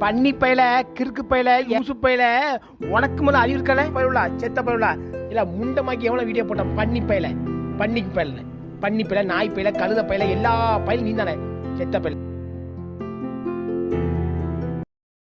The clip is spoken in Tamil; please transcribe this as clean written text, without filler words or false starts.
பண்ணி பையில கிறுக்கு பையில யூசு பையில உனக்கு மேல அறிவு இருக்கல பயிலா செத்த பயிலா இல்ல முண்டமாக்கி எவ்வளவு வீடியோ போட்டான் பண்ணி பையில பண்ணிக்கு பையில பண்ணி பையில நாய் பையில கழுத பையில எல்லா பயிலும் நீ தானே செத்த பையில